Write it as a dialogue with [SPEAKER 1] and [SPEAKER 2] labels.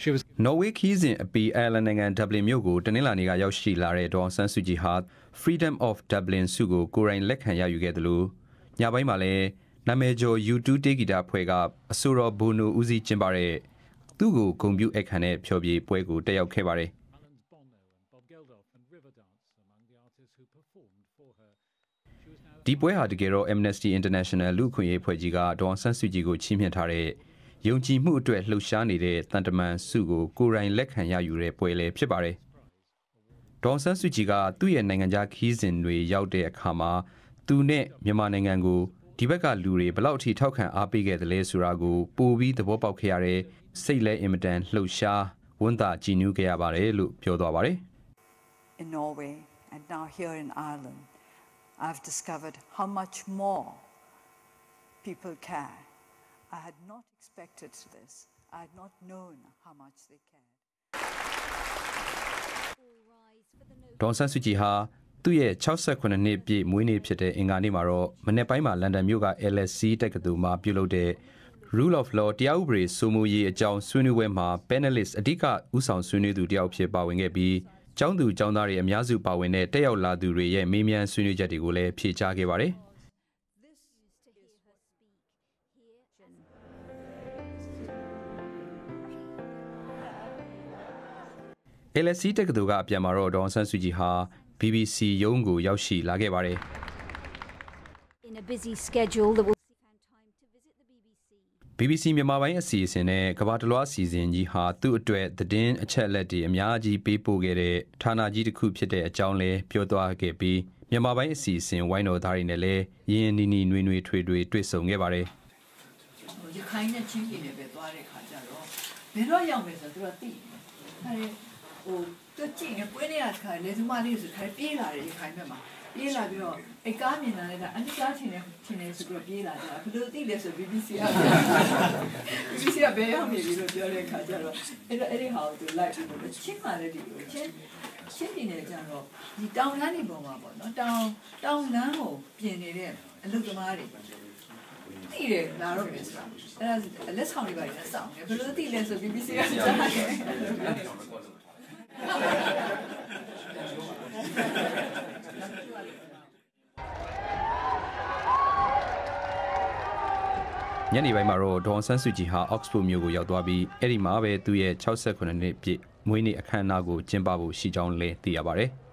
[SPEAKER 1] She was
[SPEAKER 2] နော်ဝေးခီးစဉ်အပီအိုင်ယာလန်နိုင်ငံဒဗလင်မြို့ကိုတနင်္လာနေ့ကရောက်ရှိလာတဲ့ဒေါ်အောင်ဆန်းစုကြည်ဟာ Freedom of Dublin ဆုကိုကိုယ်တိုင်လက်ခံရယူခဲ့တယ်လို့ညပိုင်းမှာလည်းနာမည်ကျော် U2 တေးဂီတအဖွဲ့ကအဆိုတော်ဘိုနိုဦးစီးကျင်းပတဲ့သူ့ကိုဂုဏ်ပြုအခမ်းနဲ့ဖျော်ဖြေပွဲကိုတက်ရောက်ခဲ့ပါတယ်ဒီပွဲဟာတကယ်တော့ Amnesty International လူ့အခွင့်အရေးအဖွဲ့ကြီးကဒေါ်အောင်ဆန်းစုကြည်ကိုချီးမြှင့်ထားတဲ့ယုံကြည်မှုအတွက်လှုပ်ရှားနေတဲ့တန်တမန်စုကိုကိုယ်တိုင်လက်ခံရယူတဲ့ပွဲလည်းဖြစ်ပါတယ်။ဒေါ်အောင်ဆန်းစုကြည်ကသူ့ရဲ့နိုင်ငံခြားခီးစဉ်တွေရောက်တဲ့အခါမှာသူနဲ့မြန်မာနိုင်ငံကိုဒီဘက်ကလူတွေဘလောက်ထိထောက်ခံအားပေးခဲ့တယ်လဲဆိုတာကိုပိုပြီးသဘောပေါက်ခဲ့ရတဲ့စိတ်လဲအင်မတန်လှုပ်ရှားဝန်တာကြည်နူးခဲ့ရပါတယ်လို့ပြောသွားပါတယ်။
[SPEAKER 3] In Norway and now here in Ireland I've discovered how much more people care. I had not expected this. I had not known how much they cared.
[SPEAKER 2] ဒေါ်ဆန်းစုကြည်ဟာသူ့ရဲ့68နှစ်ပြည့်မွေးနေ့ဖြစ်တဲ့အင်္ဂါနေ့မှာတော့မနေ့ပိုင်းမှာလန်ဒန်မြို့က LSE တက္ကသိုလ်မှာပြုလုပ်တဲ့ Rule of Law တရားဥပဒေစိုးမိုးရေးအကြောင်းဆွေးနွေးပွဲမှာ panelist အဓိကဦးဆောင်ဆွေးနွေးသူတယောက်ဖြစ်ပါဝင်ခဲ့ပြီးကျောင်းသူကျောင်းသားတွေအများစုပါဝင်တဲ့တက်ရောက်လာသူတွေရဲ့မေးမြန်းဆွေးနွေးချက်တွေကိုလည်းဖြေကြားခဲ့ပါတယ်။ LSE တက္ကသိုလ်ကအပြန်မှာတော့ဒေါ်အောင်ဆန်းစုကြည်ဟာ BBC ရုံးကိုရောက်ရှိလာခဲ့ပါတယ်။ BBC မြန်မာပိုင်းအစီအစဉ်နဲ့ကမ္ဘာတလွှားအစီအစဉ်ကြီးဟာသူ့အတွက်သတင်းအချက်အလက်တွေအများကြီးပေးပို့ခဲ့တဲ့ဌာနကြီးတစ်ခုဖြစ်တဲ့အကြောင်းလည်းပြောသွားခဲ့ပြီးမြန်မာပိုင်းအစီအစဉ်ဝိုင်းတော်သားတွေနဲ့လည်းရင်းနီနီနွေနွေထွေထွေတွေ့ဆုံခဲ့ပါတယ်
[SPEAKER 4] ။ရခိုင်နဲ့ချင်းပြည်နယ်ပဲသွားတဲ့ခါကျတော့ဘယ်တော့ရောက်မယ်ဆိုတော့သူကသိတယ်။သူကြည့်နေပွဲနေရခါလေသူမလေးဆိုခိုင်ပြေးလာတယ်ခိုင်ဘက်မှာပြေးလာပြီးတော့အကားမြင်လာတဲ့ကအနိကားချင်းနေဆိုတော့ပြေးလာကြတာဘယ်လိုသိလဲဆို BBC ကဘယ်ရောက်နေပြီလို့ပြောတဲ့ခါကျတော့အဲ့ဒီဟာကိုသူလိုက်ပြီးတော့ချင်းမှလည်းဒီလိုချင်းပြည်နယ်ကျတော့ဒီတောင်လမ်းတွေပေါ်မှာပေါ့နော်တောင်လမ်းကိုပြင်နေတဲ့အလုပ်သမားတွေသိတယ်လာတော့မယ်ဆိုတာအဲ့ဒါလက်ဆောင်တွေပါနေစောင့်တယ်ဘယ်လိုသိလဲဆို BBC ကကြားတယ်
[SPEAKER 2] ညနေပိုင်းမှာတော့ဒေါ်အောင်ဆန်းစုကြည်ဟာ Oxford မြို့ကိုရောက်သွားပြီးအဲ့ဒီမှာပဲသူ့ရဲ့68နှစ်ပြည့်မွေးနေ့အခမ်းအနားကိုကျင်းပဖို့ရှိကြောင်းလည်းသိရပါတယ်။